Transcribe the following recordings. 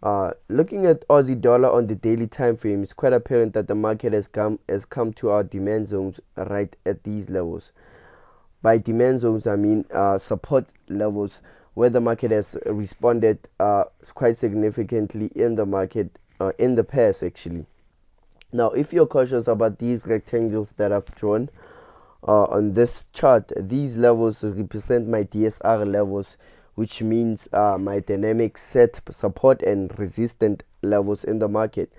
Looking at Aussie dollar on the daily time frame, it's quite apparent that the market has come to our demand zones right at these levels. By demand zones, I mean support levels where the market has responded quite significantly in the market in the past actually. Now, if you're cautious about these rectangles that I've drawn on this chart, these levels represent my DSR levels, which means my dynamic set support and resistant levels in the market.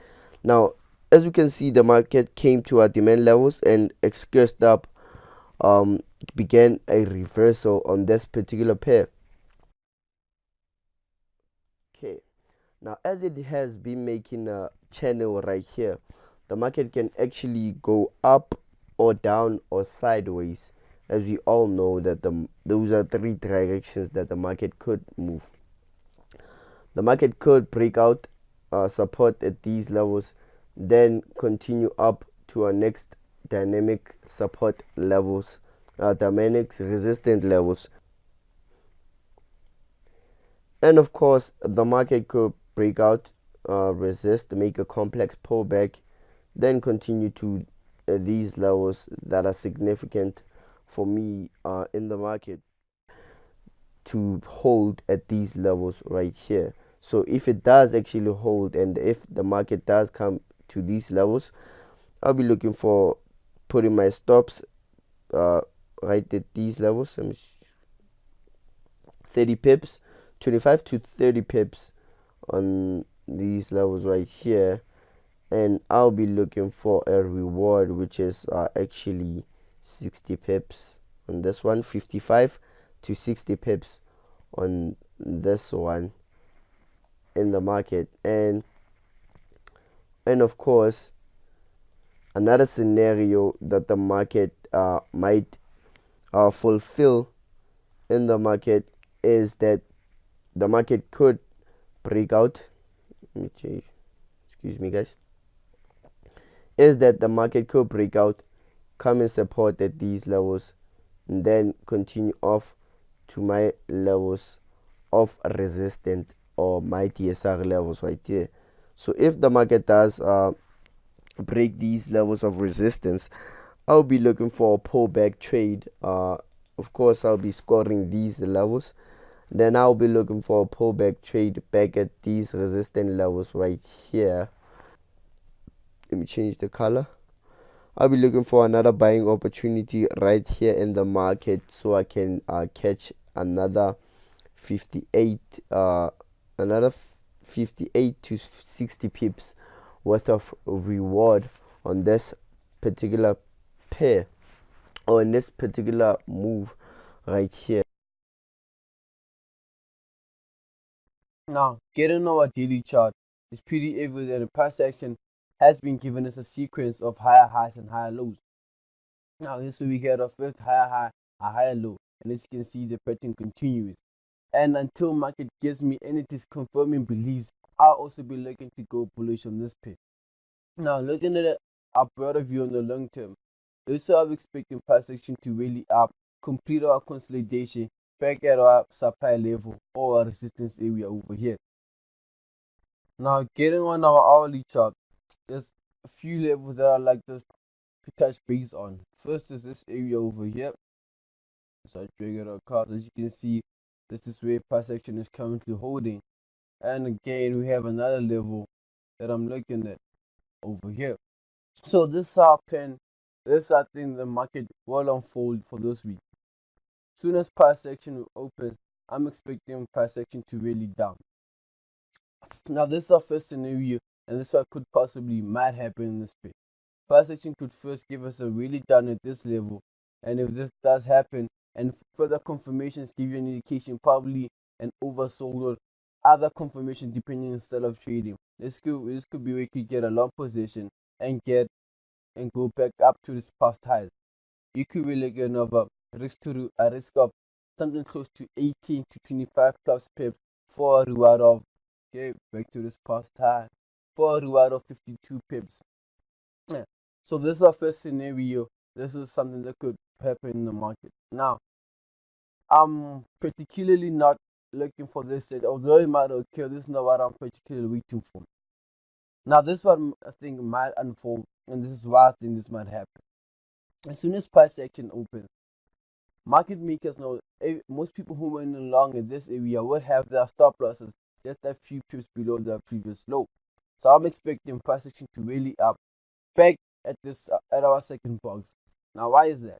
Now, as you can see, the market came to our demand levels and excused up, um, began a reversal on this particular pair. Okay, now as it has been making a channel right here, the market can actually go up or down or sideways, as we all know that those are three directions that the market could move. The market could break out support at these levels, then continue up to our next dynamic support levels, dynamic resistant levels, and of course the market could break out, resist, make a complex pullback, then continue to these levels that are significant for me in the market to hold at these levels right here. So if it does actually hold and if the market does come to these levels, I'll be looking for putting my stops uh, right at these levels. 30 pips, 25 to 30 pips on these levels right here, and I'll be looking for a reward which is actually 60 pips on this one, 55 to 60 pips on this one in the market. And of course, another scenario that the market might fulfill in the market is that the market could break out. Let me change, excuse me guys, is that the market could break out, come and support at these levels, and then continue off to my levels of resistance or my DSR levels right here. So if the market does break these levels of resistance, I'll be looking for a pullback trade. Of course, I'll be scoring these levels. Then I'll be looking for a pullback trade back at these resistant levels right here. Let me change the color. I'll be looking for another buying opportunity right here in the market so I can catch another 58 another 58 to 60 pips worth of reward on this particular pair or in this particular move right here. Now, getting our daily chart is pretty evident that the price action has been given us a sequence of higher highs and higher lows. Now, this week we had our first higher high, a higher low, and as you can see, the pattern continues. And until market gives me any disconfirming beliefs, I'll also be looking to go bullish on this pair. Now, looking at a broader view on the long term, this is how I'm expecting price action to really complete our consolidation back at our supply level or our resistance area over here. Now, getting on our hourly chart, there's a few levels that I like to touch base on. First is this area over here. So I triggered our cards. As you can see, this is where price action is currently holding. And again, we have another level that I'm looking at over here. So this is our plan. This is I think the market will unfold for this week. Soon as price action opens, I'm expecting price action to really down. Now this is our first scenario, and this is what could possibly might happen in this space. Price action could first give us a really down at this level, and if this does happen, and further confirmations give you an indication, probably an oversold or other confirmation depending on the style of trading. This could be where you could get a long position and go back up to this past highs. You could really get another a risk of something close to 18 to 25 plus pips for a reward of back to this past high for a reward of 52 pips. Yeah. So this is our first scenario. This is something that could happen in the market. Now, I'm particularly not looking for this set, although it might occur, this is not what I'm particularly waiting for. Now, this one I think might unfold, and this is why I think this might happen. As soon as price action opens, market makers know most people who went along in this area would have their stop losses just a few pips below their previous low. So I'm expecting price action to really up back at this at our second box. Now, why is that?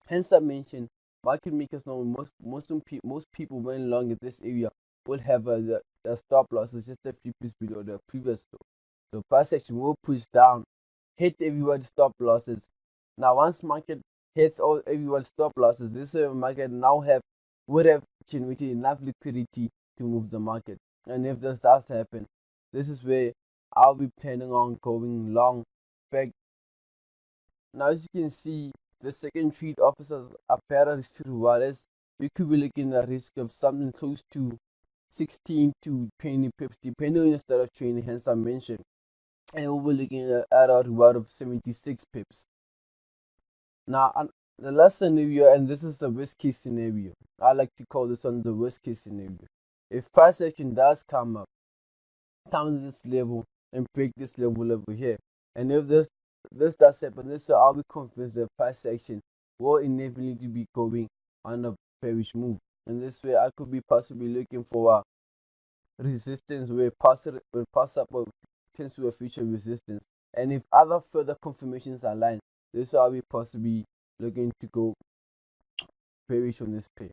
Hence, I mentioned market makers know most people went along in this area will have the stop losses just a few pips below the previous low. So price action will push down, hit everyone's stop losses. Now, once market hits all everyone's stop losses, this market now would have generated enough liquidity to move the market. And if this does happen, this is where I'll be planning on going long back. Now, as you can see, the second trade offers a better risk to reward, as we could be looking at a risk of something close to 16 to 20 pips, depending on your style of trading. Hence, I mentioned, and we'll be looking at a reward of 76 pips. Now, the last scenario, and this is the worst case scenario. I like to call this one the worst case scenario. If price action does come to this level and break this level over here, and if this does happen, this will I'll be convinced that price action will inevitably be going on a bearish move. And this way, I could be possibly looking for a resistance where pass up tends to a future resistance. And if other further confirmations align, this will be possibly looking to go bearish on this pair.